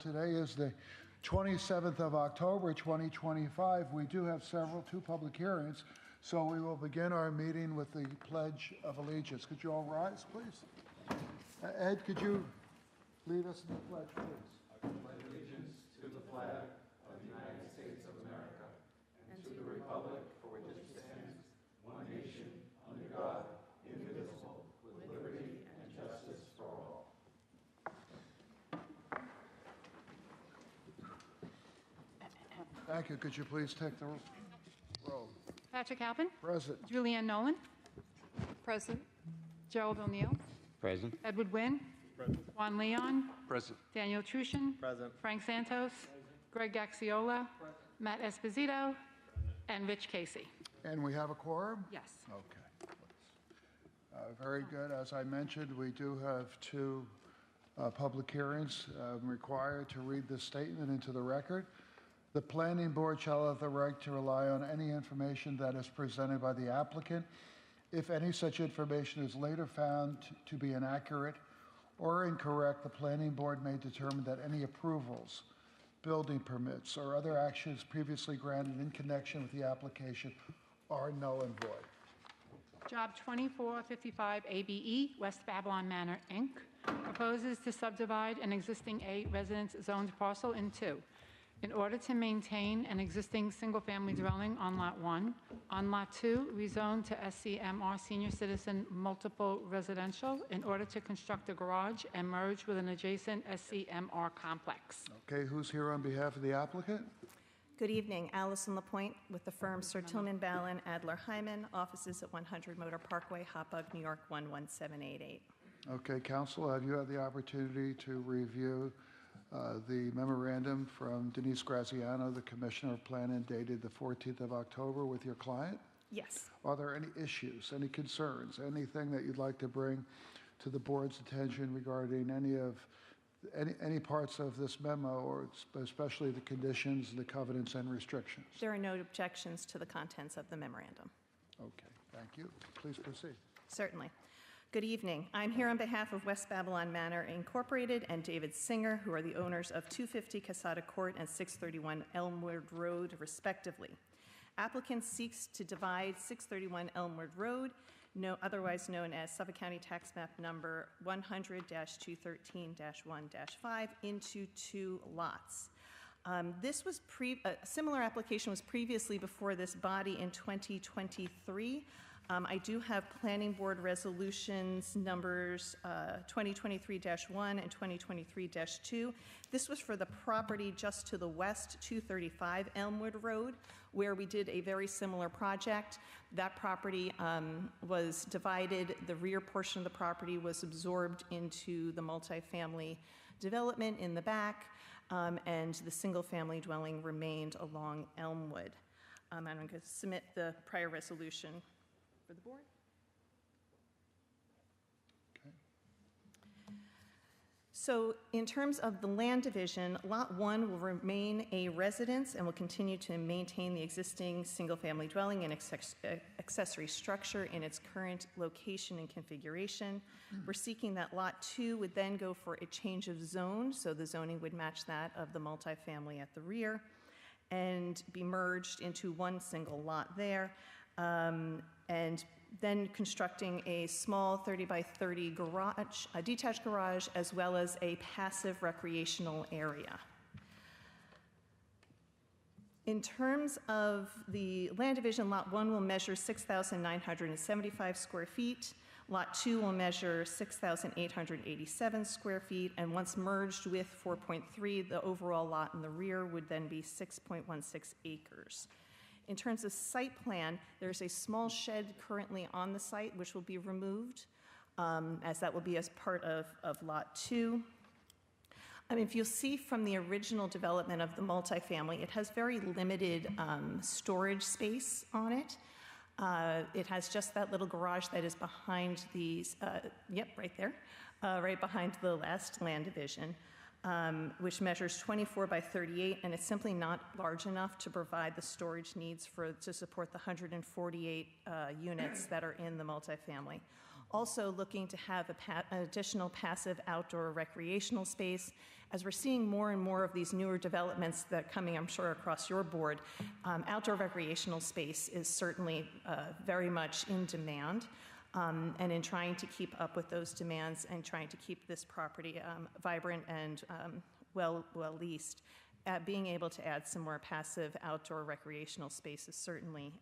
Today is the 27th of October, 2025. We do have two public hearings, so we will begin our meeting with the Pledge of Allegiance. Could you all rise, please? Ed, could you lead us in the pledge, please? I pledge allegiance to the flag of the United States of America and to the republic for which it stands, one nation, under God, indivisible, with liberty and justice for all. Thank you. Could you please take the roll? Patrick Halpin. Present. Julianne Nolan. Present. Gerald O'Neill. Present. Edward Wynn. Present. Juan Leon. Present. Daniel Trushin. Present. Frank Santos. Greg Gaxiola. Matt Esposito. And Rich Casey. And we have a quorum? Yes. Okay. Very good. As I mentioned, we do have two public hearings required to read this statement into the record. The Planning Board shall have the right to rely on any information that is presented by the applicant. If any such information is later found to be inaccurate or incorrect, the Planning Board may determine that any approvals, building permits, or other actions previously granted in connection with the application are null and void. Job 2455 ABE, West Babylon Manor, Inc., proposes to subdivide an existing A residence zoned parcel in two. In order to maintain an existing single-family dwelling on Lot 1, on Lot 2, rezone to SCMR Senior Citizen Multiple Residential in order to construct a garage and merge with an adjacent SCMR complex. Okay, who's here on behalf of the applicant? Good evening, Allison LaPointe with the firm Sir Tillman Ballin Adler Hyman, offices at 100 Motor Parkway, Hopbug, New York 11788. Okay, counsel, have you had the opportunity to review the memorandum from Denise Graziano, the Commissioner of Planning, dated the 14th of October with your client? Yes. Are there any issues, any concerns, anything that you'd like to bring to the board's attention regarding any parts of this memo, or especially the conditions, the covenants, and restrictions? There are no objections to the contents of the memorandum. Okay, thank you. Please proceed. Certainly. Good evening. I'm here on behalf of West Babylon Manor Incorporated and David Singer, who are the owners of 250 Casada Court and 631 Elmwood Road, respectively. Applicant seeks to divide 631 Elmwood Road, otherwise known as Suffolk County Tax Map number 100-213-1-5, into two lots. This was a similar application was previously before this body in 2023. I do have Planning Board resolutions numbers 2023-1 and 2023-2. This was for the property just to the west, 235 Elmwood Road, where we did a very similar project. That property was divided. The rear portion of the property was absorbed into the multifamily development in the back, and the single-family dwelling remained along Elmwood. I'm going to submit the prior resolution for the board. Okay. So in terms of the land division, Lot 1 will remain a residence and will continue to maintain the existing single-family dwelling and accessory structure in its current location and configuration. We're seeking that Lot 2 would then go for a change of zone, so the zoning would match that of the multifamily at the rear, and be merged into one single lot there. And then constructing a small 30 by 30 garage, a detached garage, as well as a passive recreational area. In terms of the land division, Lot 1 will measure 6,975 square feet. Lot 2 will measure 6,887 square feet, and once merged with 4.3, the overall lot in the rear would then be 6.16 acres. In terms of site plan, there's a small shed currently on the site which will be removed, as that will be as part of Lot 2. If you'll see from the original development of the multifamily, it has very limited storage space on it. It has just that little garage that is behind these, right there, right behind the last land division. Which measures 24 by 38, and it's simply not large enough to provide the storage needs to support the 148 units that are in the multifamily. Also looking to have an additional passive outdoor recreational space. As we're seeing more and more of these newer developments that are coming, I'm sure, across your board, outdoor recreational space is certainly very much in demand. And in trying to keep up with those demands and trying to keep this property vibrant and well leased, being able to add some more passive outdoor recreational space is certainly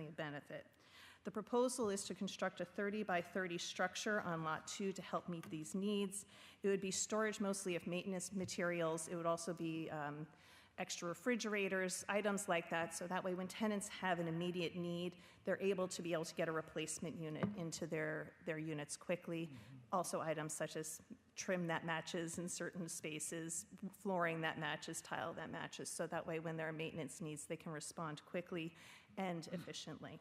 a benefit. The proposal is to construct a 30 by 30 structure on Lot 2 to help meet these needs. It would be storage mostly of maintenance materials. It would also be extra refrigerators, items like that, so that way when tenants have an immediate need, they're able to get a replacement unit into their units quickly. Also items such as trim that matches in certain spaces, flooring that matches, tile that matches, so that way when there are maintenance needs, they can respond quickly and efficiently.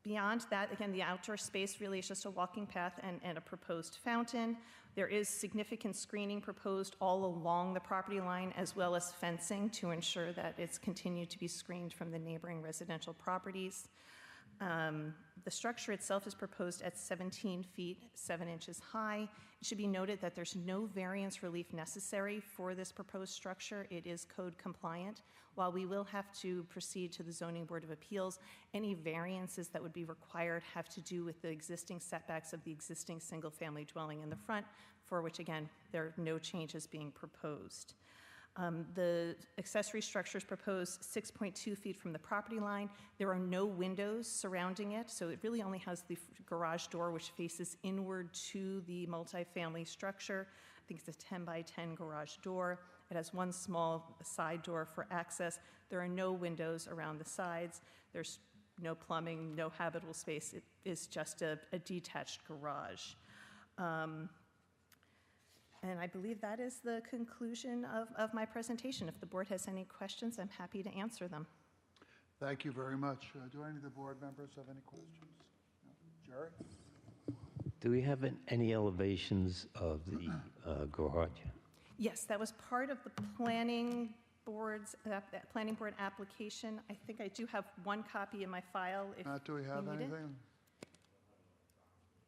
Beyond that, again, the outdoor space really is just a walking path and a proposed fountain. There is significant screening proposed all along the property line, as well as fencing to ensure that it's continued to be screened from the neighboring residential properties. The structure itself is proposed at 17 feet, 7 inches high. It should be noted that there's no variance relief necessary for this proposed structure. It is code compliant. While we will have to proceed to the Zoning Board of Appeals, any variances that would be required have to do with the existing setbacks of the existing single-family dwelling in the front, for which, again, there are no changes being proposed. The accessory structure is proposed 6.2 feet from the property line. There are no windows surrounding it, so it really only has the garage door, which faces inward to the multifamily structure. I think it's a 10 by 10 garage door. It has one small side door for access. There are no windows around the sides. There's no plumbing, no habitable space. It is just a detached garage. And I believe that is the conclusion of my presentation. If the board has any questions, I'm happy to answer them. Thank you very much. Do any of the board members have any questions? No? Jerry? Do we have any elevations of the garage? Yes, that was part of the planning board application. I think I do have one copy in my file. If Matt, do we have you need it. anything?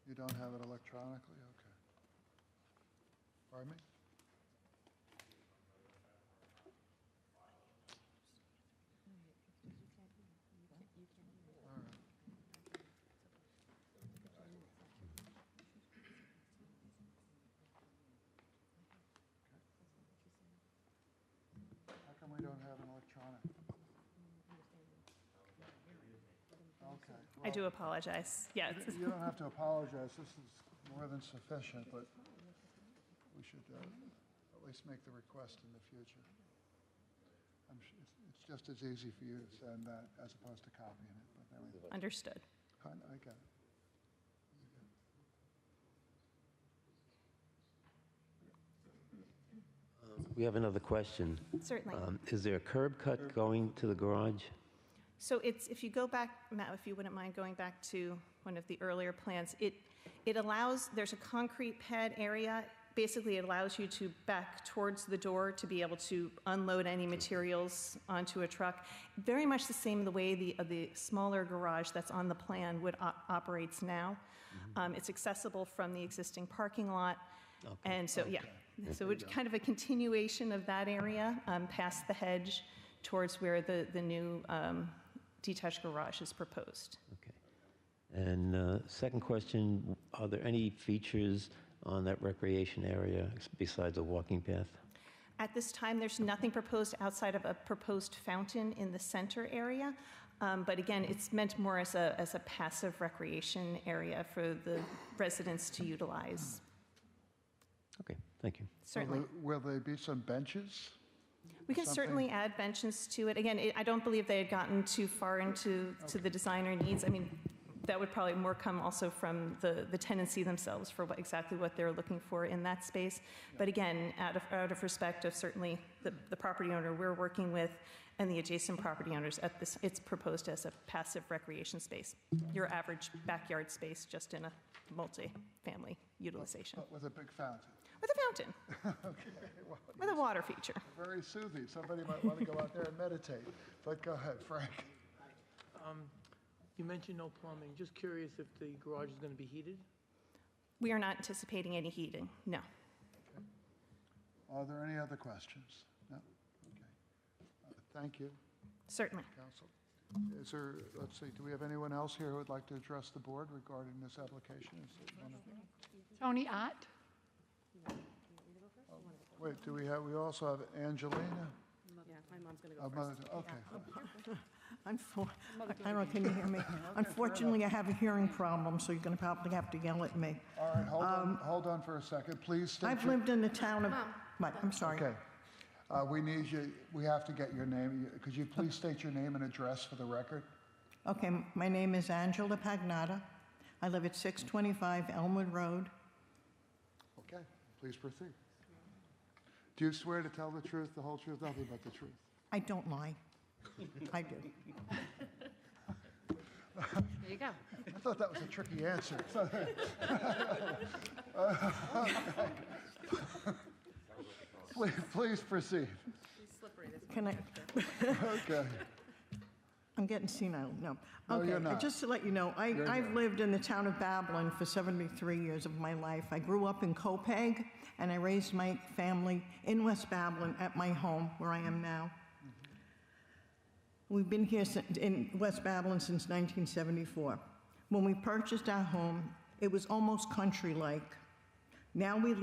You don't have it electronically? Okay. Pardon me? All right. How come we don't have an electronic? Okay. I do apologize. Yeah, it's- You don't have to apologize. This is more than sufficient, but we should at least make the request in the future. It's just as easy for you to send that as opposed to copying it, but anyway, understood. I get it. We have another question. Certainly. Is there a curb cut going to the garage? So it's, if you go back, Matt, if you wouldn't mind going back to one of the earlier plans, it allows, there's a concrete pad area. Basically, it allows you to back towards the door to be able to unload any materials onto a truck. Very much the same the way the smaller garage that's on the plan operates now. It's accessible from the existing parking lot. Okay. And so, yeah, so it's kind of a continuation of that area past the hedge towards where the new detached garage is proposed. Okay. And second question, are there any features on that recreation area besides a walking path? At this time, there's nothing proposed outside of a proposed fountain in the center area. But again, it's meant more as a passive recreation area for the residents to utilize. Okay, thank you. Certainly. Will there be some benches? We can something? certainly add benches to it. Again, I don't believe they had gotten too far into the designer needs. I mean, that would probably more come also from the tenancy themselves for exactly what they're looking for in that space. But again, out of respect of certainly the property owner we're working with and the adjacent property owners, it's proposed as a passive recreation space. Your average backyard space, just in a multi-family utilization. With a big fountain? With a fountain, Okay, well, with a water feature. very soothing. Somebody might want to go out there and meditate. But go ahead, Frank. You mentioned no plumbing. Just curious if the garage is going to be heated? We are not anticipating any heating, no. Are there any other questions? No? Okay. Thank you, Certainly. counsel. Is there, let's see, do we have anyone else here who would like to address the board regarding this application? Is there one of- Tony Ott? Wait, do we have, we also have Angelina? Yeah, my mom's going to Oh, go mother- first. Okay. I don't know, can you hear me? Unfortunately, I have a hearing problem, so you're going to probably have to yell at me. All right, hold on for a second. Please state I've your... lived in the town of... What? I'm sorry. Okay. We need you, we have to get your name. Could you please state your name and address for the record? Okay, my name is Angela Pagnotta. I live at 625 Elmwood Road. Okay, please proceed. Do you swear to tell the truth, the whole truth, nothing but the truth? I don't lie. I do. There you go. I thought that was a tricky answer. Please proceed. Can I... Okay. I'm getting senile, no. No, Okay, you're not. just to let you know, You're I've not. lived in the town of Babylon for 73 years of my life. I grew up in Copeg, and I raised my family in West Babylon at my home, where I am now. We've been here in West Babylon since 1974. When we purchased our home, it was almost country-like. Now we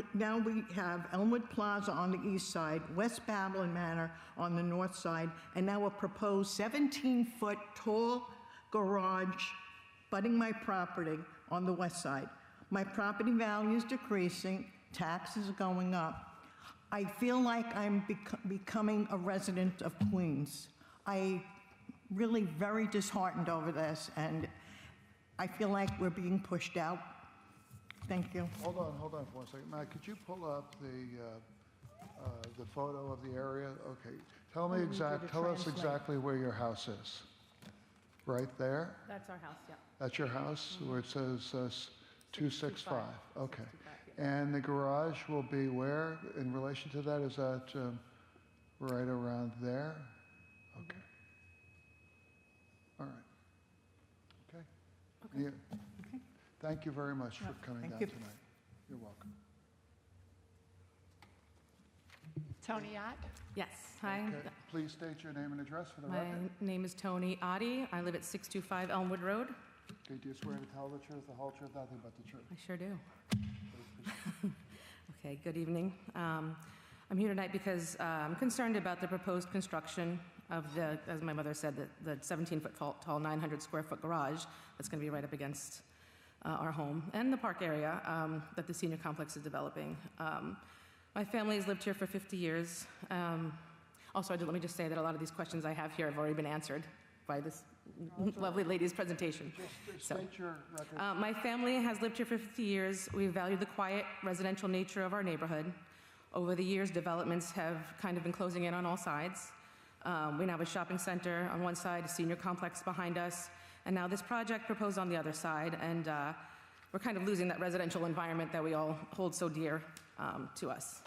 have Elmwood Plaza on the east side, West Babylon Manor on the north side, and now a proposed 17-foot tall garage butting my property on the west side. My property value is decreasing, taxes are going up. I feel like I'm becoming a resident of Queens. I really very disheartened over this, and I feel like we're being pushed out. Thank you. Hold on for 1 second. Matt, could you pull up the photo of the area? Okay. Tell us exactly where your house is. Right there? That's our house, yeah. That's your house, where it says 265? Okay. And the garage will be where in relation to that? Is that right around there? Okay. All right. Okay. Yeah. Thank you very much for coming thank down you. tonight. You're welcome. Tony Ott? Yes, hi. Okay. Please state your name and address for the My record. name is Tony Oddie. I live at 625 Elmwood Road. Okay, do you swear to tell the truth, the whole truth, nothing but the truth? I sure do. Okay, good evening. I'm here tonight because I'm concerned about the proposed construction of the, as my mother said, the 17-foot tall 900 square foot garage that's going to be right up against our home and the park area that the senior complex is developing. My family has lived here for 50 years. Also, let me just say that a lot of these questions I have here have already been answered by this lovely lady's presentation. Just state your record. My family has lived here for 50 years. We value the quiet residential nature of our neighborhood. Over the years, developments have kind of been closing in on all sides. We now have a shopping center on one side, a senior complex behind us, and now this project proposed on the other side, and we're kind of losing that residential environment that we all hold so dear to us.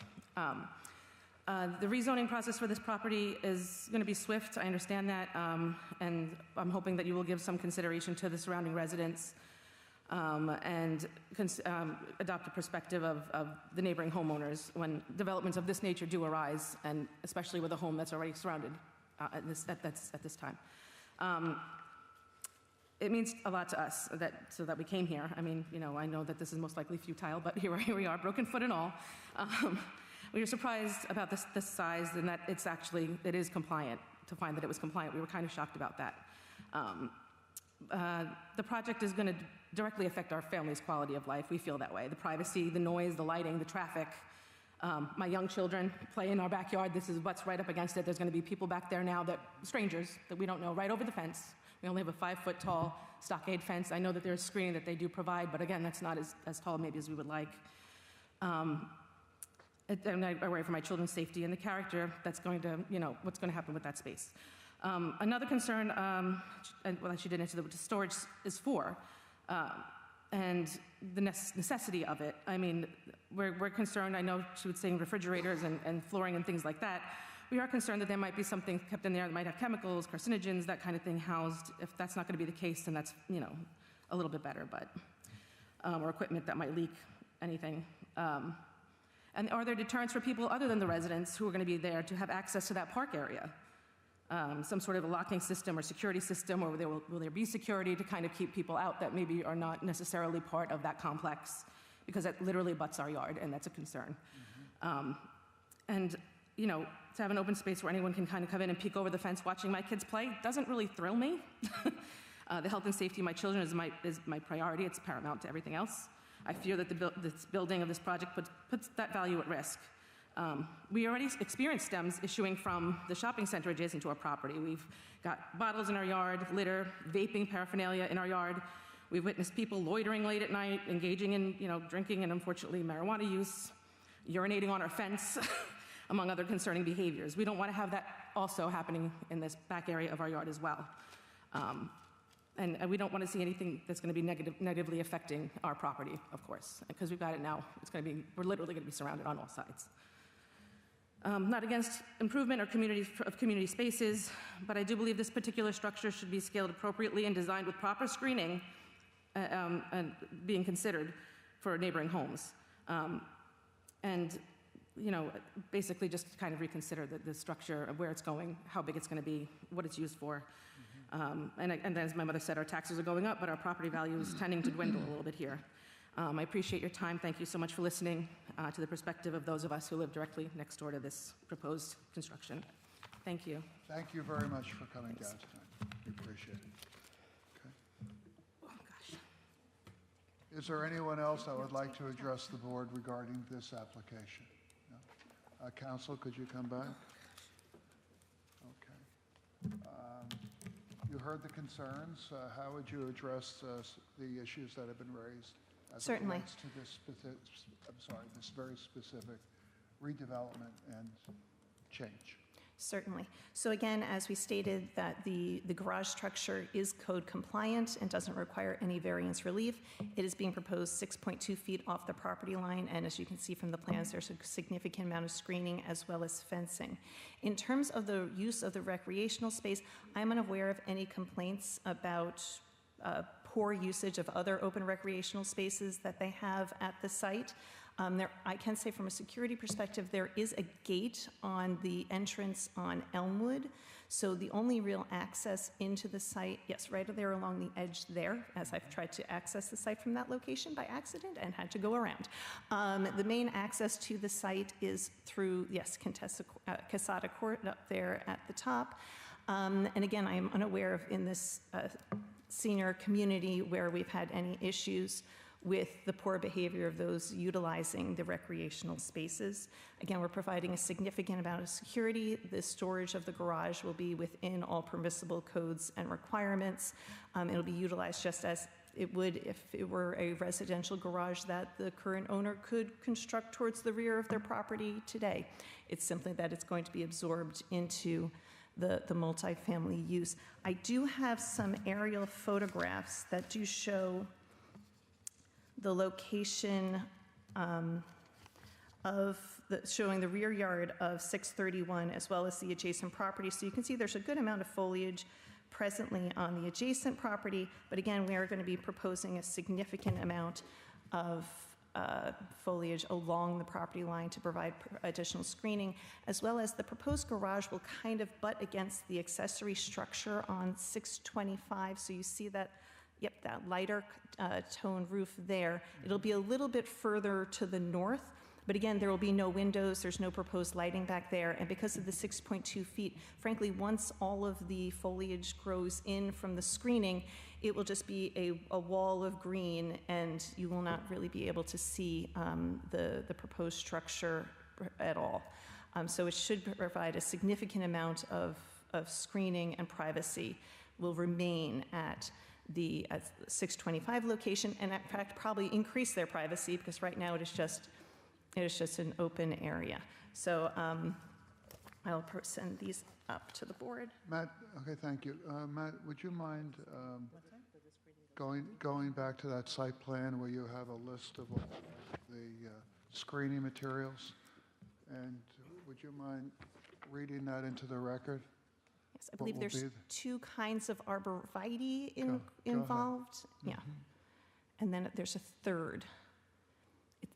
The rezoning process for this property is going to be swift, I understand that, and I'm hoping that you will give some consideration to the surrounding residents and adopt a perspective of the neighboring homeowners when developments of this nature do arise, and especially with a home that's already surrounded at this time. It means a lot to us so that we came here. I mean, you know, I know that this is most likely futile, but here we are, broken foot and all. We were surprised about this size and that it is compliant. To find that it was compliant, we were kind of shocked about that. The project is going to directly affect our family's quality of life. We feel that way. The privacy, the noise, the lighting, the traffic. My young children play in our backyard. This is what's right up against it. There's going to be people back there now, strangers that we don't know, right over the fence. We only have a 5-foot tall stockade fence. I know that there's screening that they do provide, but again, that's not as tall maybe as we would like. And I worry for my children's safety and the character that's going to, you know, what's going to happen with that space. Another concern, well, she didn't answer, what storage is for, and the necessity of it. I mean, we're concerned, I know she was saying refrigerators and flooring and things like that. we are concerned that there might be something kept in there that might have chemicals, carcinogens, that kind of thing housed. If that's not going to be the case, then that's, a little bit better, but, or equipment that might leak, anything. And are there deterrents for people other than the residents who are going to be there to have access to that park area? Some sort of a locking system or security system, or will there be security to kind of keep people out that maybe are not necessarily part of that complex? Because that literally butts our yard, and that's a concern. And, to have an open space where anyone can kind of come in and peek over the fence watching my kids play doesn't really thrill me. The health and safety of my children is my priority. It's paramount to everything else. I fear that this building of this project puts that value at risk. We already experienced stems issuing from the shopping center adjacent to our property. We've got bottles in our yard, litter, vaping paraphernalia in our yard. We've witnessed people loitering late at night, engaging in, drinking and unfortunately marijuana use, urinating on our fence, among other concerning behaviors. We don't want to have that also happening in this back area of our yard as well. And we don't want to see anything that's going to be negatively affecting our property, of course, because we've got it now. We're literally going to be surrounded on all sides. Not against improvement or community spaces, but I do believe this particular structure should be scaled appropriately and designed with proper screening and being considered for neighboring homes. And, basically just kind of reconsider the structure of where it's going, how big it's going to be, what it's used for. And as my mother said, our taxes are going up, but our property value is tending to dwindle a little bit here. I appreciate your time. Thank you so much for listening to the perspective of those of us who live directly next door to this proposed construction. Thank you. Thank you very much for coming down tonight. We appreciate it. Okay. Oh, gosh. Is there anyone else that would like to address the board regarding this application? No? Counsel, could you come back? Okay. You heard the concerns. How would you address the issues that have been raised as Certainly. it relates to this very specific redevelopment and change? Certainly. So again, as we stated, that the garage structure is code compliant and doesn't require any variance relief. It is being proposed 6.2 feet off the property line, and as you can see from the plans, there's a significant amount of screening as well as fencing. In terms of the use of the recreational space, I'm unaware of any complaints about poor usage of other open recreational spaces that they have at the site. I can say from a security perspective, there is a gate on the entrance on Elmwood. So the only real access into the site, yes, right there along the edge there, as I've tried to access the site from that location by accident and had to go around. The main access to the site is through, yes, Casada Court up there at the top. And again, I am unaware of in this senior community where we've had any issues with the poor behavior of those utilizing the recreational spaces. Again, we're providing a significant amount of security. The storage of the garage will be within all permissible codes and requirements. It'll be utilized just as it would if it were a residential garage that the current owner could construct towards the rear of their property today. It's simply that it's going to be absorbed into the multifamily use. I do have some aerial photographs that do show the location showing the rear yard of 631 as well as the adjacent property. So you can see there's a good amount of foliage presently on the adjacent property, but again, we are going to be proposing a significant amount of foliage along the property line to provide additional screening, as well as the proposed garage will kind of butt against the accessory structure on 625. So you see that, yep, that lighter tone roof there. It'll be a little bit further to the north, but again, there will be no windows, there's no proposed lighting back there, and because of the 6.2 feet, frankly, once all of the foliage grows in from the screening, it will just be a wall of green, and you will not really be able to see the proposed structure at all. So it should provide a significant amount of screening, and privacy will remain at the 625 location, and in fact probably increase their privacy because right now it is just an open area. So I'll send these up to the board. Matt, okay, thank you. Matt, would you mind going back to that site plan where you have a list of all the screening materials? And would you mind reading that into the record? Yes, I What believe will there's be 2 kinds of arborvitae Go ahead. involved. Yeah. And then there's a third.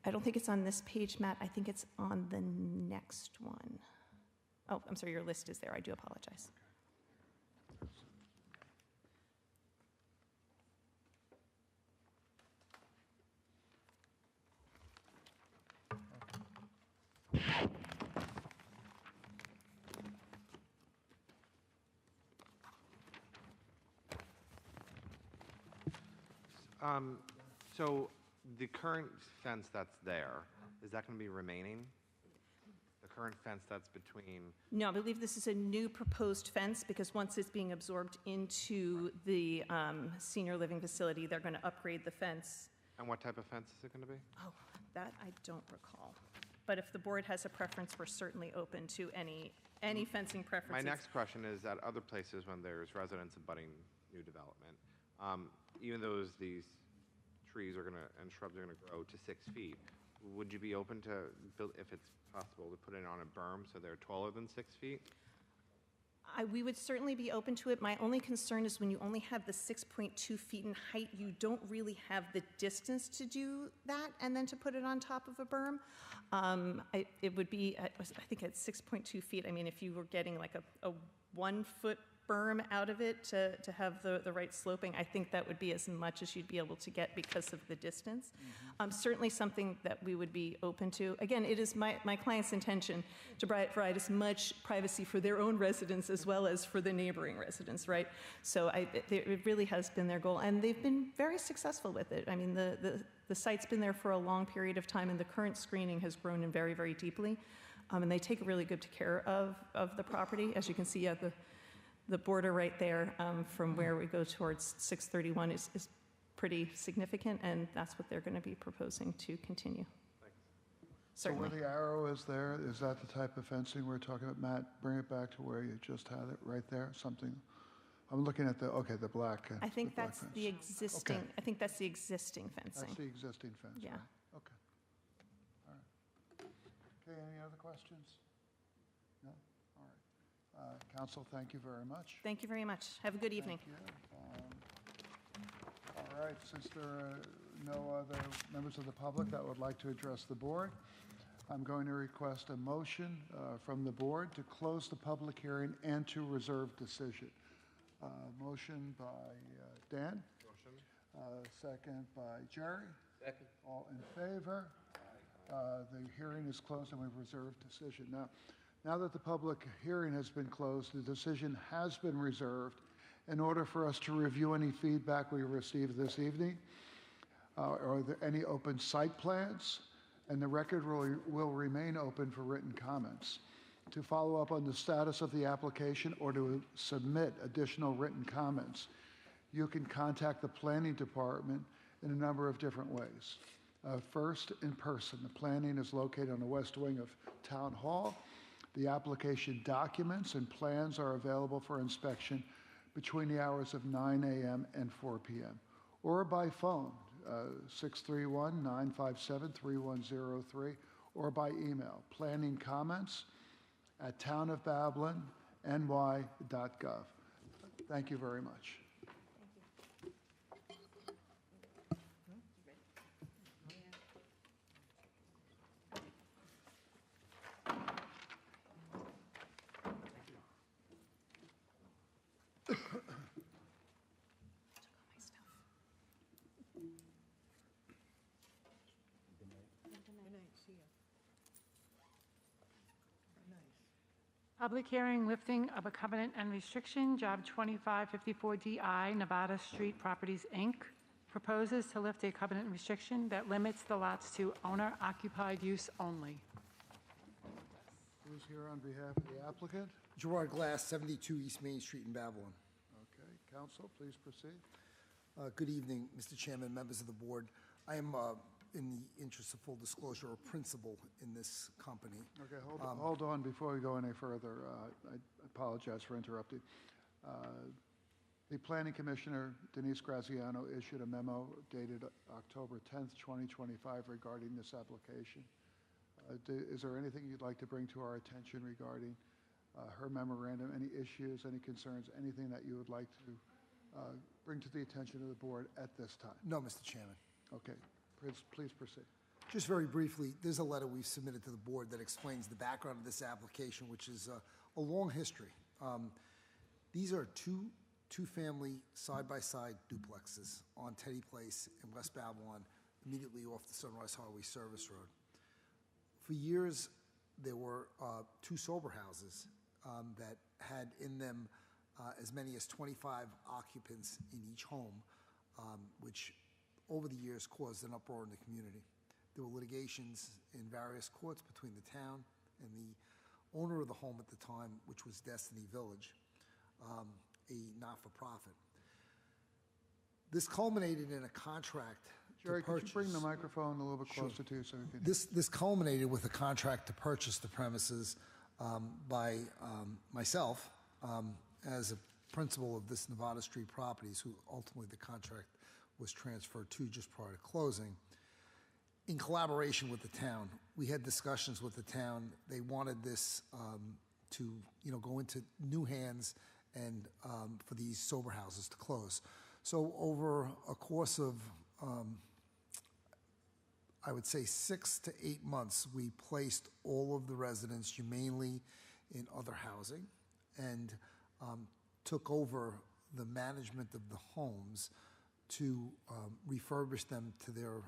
I don't think it's on this page, Matt. I think it's on the next one. Oh, I'm sorry, your list is there. I do apologize. So the current fence that's there, is that going to be remaining? The current fence that's between, No, I believe this is a new proposed fence because once it's being absorbed into the senior living facility, they're going to upgrade the fence. and what type of fence is it going to be? Oh, that I don't recall. But if the board has a preference, we're certainly open to any fencing My preferences. next question is at other places when there's residents abutting new development, even though these trees are going to, and shrubs are going to grow to 6 feet, would you be open to, build, if it's possible, to put it on a berm so they're taller than 6 feet? We would certainly be open to it. My only concern is when you only have the 6.2 feet in height, you don't really have the distance to do that and then to put it on top of a berm. It would be, I think at 6.2 feet, I mean, if you were getting like a 1 foot berm out of it to have the right sloping, I think that would be as much as you'd be able to get because of the distance. Certainly something that we would be open to. Again, it is my client's intention to provide as much privacy for their own residents as well as for the neighboring residents, right? So it really has been their goal, and they've been very successful with it. I mean, the site's been there for a long period of time, and the current screening has grown in very, very deeply. And they take really good care of the property. As you can see, the border right there from where we go towards 631 is pretty significant, and that's what they're going to be proposing to continue. So where Certainly. the arrow is there, is that the type of fencing we're talking about? Matt, bring it back to where you just had it, right there, something. I'm looking at the black. I think the black that's fence. the existing, Okay. I think that's the existing fencing. That's the existing fence, Yeah. right? Okay. All right. Okay, any other questions? No? All right. Council, thank you very much. Thank you very much. Have a good evening. Thank you. All right, since there are no other members of the public that would like to address the board, I'm going to request a motion from the board to close the public hearing and to reserve decision. Motion by Dan. Motion. Second by Jerry. Second. All in favor? The hearing is closed and we've reserved decision. Now that the public hearing has been closed, the decision has been reserved in order for us to review any feedback we received this evening. Are there any open site plans? And the record will remain open for written comments. To follow up on the status of the application or to submit additional written comments, you can contact the planning department in a number of different ways. First, in person. The planning is located on the west wing of Town Hall. The application documents and plans are available for inspection between the hours of 9 a.m. and 4 p.m. or by phone, 631-957-3103, or by email, planningcomments@townofbabelonny.gov. Thank you very much. Public hearing lifting of a covenant and restriction, Job 2554DI, Nevada Street Properties, Inc., proposes to lift a covenant and restriction that limits the lots to owner-occupied use only. Who's here on behalf of the applicant? Gerard Glass, 72 East Main Street in Babylon. Okay, counsel, please proceed. Good evening, Mr. Chairman, members of the board. I am, in the interest of full disclosure, a principal in this company. Okay, hold on before we go any further. I apologize for interrupting. The Planning Commissioner, Denise Graziano, issued a memo dated October 10th, 2025 regarding this application. Is there anything you'd like to bring to our attention regarding her memorandum, any issues, any concerns, anything that you would like to bring to the attention of the board at this time? No, Mr. Chairman. Okay, please proceed. Just very briefly, there's a letter we've submitted to the board that explains the background of this application, which is a long history. These are two-family side-by-side duplexes on Teddy Place in West Babylon, immediately off the Sunrise Highway Service Road. For years, there were two sober houses that had in them as many as 25 occupants in each home, which over the years caused an uproar in the community. There were litigations in various courts between the town and the owner of the home at the time, which was Destiny Village, a not-for-profit. This culminated in a contract Jerry, to could purchase. you bring the microphone a little bit Sure. closer to you so we can... This culminated with a contract to purchase the premises by myself as a principal of this Nevada Street Properties, who ultimately the contract was transferred to just prior to closing. In collaboration with the town, we had discussions with the town. They wanted this to go into new hands and for these sober houses to close. So over a course of I would say 6 to 8 months, we placed all of the residents humanely in other housing and took over the management of the homes to refurbish them to their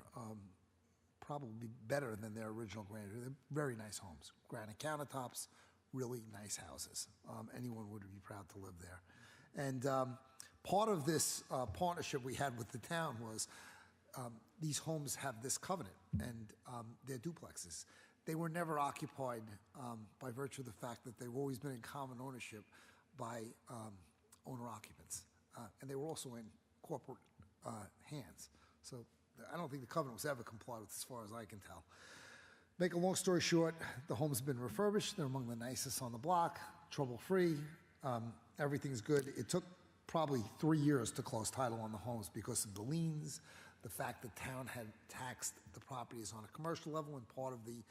probably better than their original grandeur. They're very nice homes, granite countertops, really nice houses. Anyone would be proud to live there. And part of this partnership we had with the town was these homes have this covenant, and they're duplexes. They were never occupied by virtue of the fact that they've always been in common ownership by owner-occupants. And they were also in corporate hands. So I don't think the covenant was ever complied with as far as I can tell. Make a long story short, the homes have been refurbished. They're among the nicest on the block, trouble-free. Everything's good. It took probably 3 years to close title on the homes because of the liens, the fact that town had taxed the properties on a commercial level, and part of the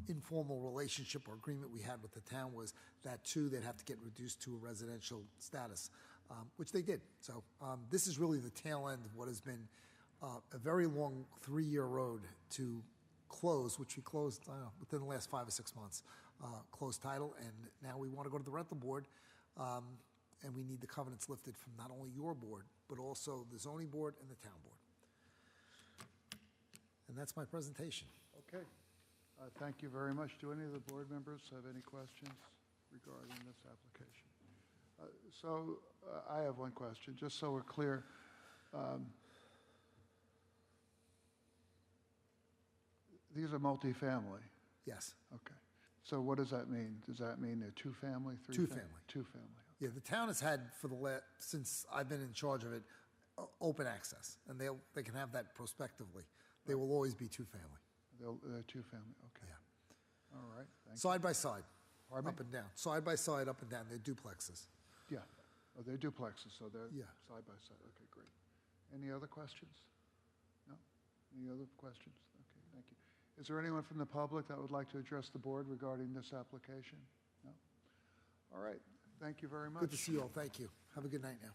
informal relationship or agreement we had with the town was that too they'd have to get reduced to a residential status, which they did. So this is really the tail end of what has been a very long 3-year road to close, which we closed within the last 5 or 6 months, closed title, and now we want to go to the rental board, and we need the covenants lifted from not only your board, but also the zoning board and the town board. And that's my presentation. Okay. Thank you very much. Do any of the board members have any questions regarding this application? I have one question, just so we're clear. These are multifamily? Yes. Okay. So what does that mean? Does that mean they're two-family, three-family? Two-family. Two-family. Yeah, the town has had since I've been in charge of it, open access, and they can have that prospectively. They will always be two-family. They're two-family, okay. Yeah. All right, thank you. Side by side, Pardon me? up and down. Side by side, up and down. They're duplexes. Yeah. Oh, they're duplexes, so they're Yeah. side by side. Okay, great. Any other questions? No? Any other questions? Okay, thank you. Is there anyone from the public that would like to address the board regarding this application? No? All right, thank you very much. Good to see you all. Thank you. Have a good night now.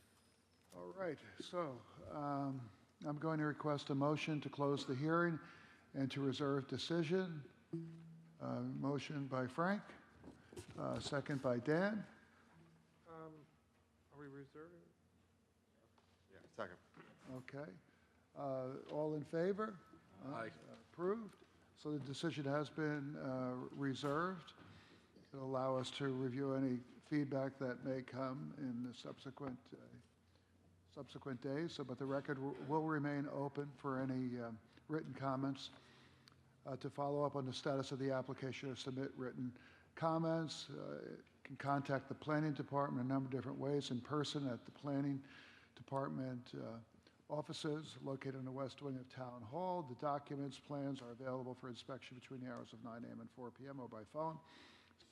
All right, so I'm going to request a motion to close the hearing and to reserve decision. Motion by Frank, second by Dan. Are we reserving? Yeah, second. Okay. All in favor? Aye. Approved. So the decision has been reserved. It'll allow us to review any feedback that may come in the subsequent days. But the record will remain open for any written comments. To follow up on the status of the application or submit written comments, can contact the Planning Department a number of different ways: in person at the Planning Department offices located in the west wing of Town Hall. The documents, plans are available for inspection between the hours of 9 a.m. and 4 p.m. or by phone,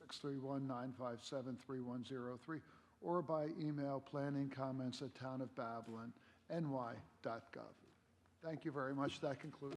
631-957-3103, or by email, planningcomments@townofbabylonny.gov. Thank you very much. That concludes.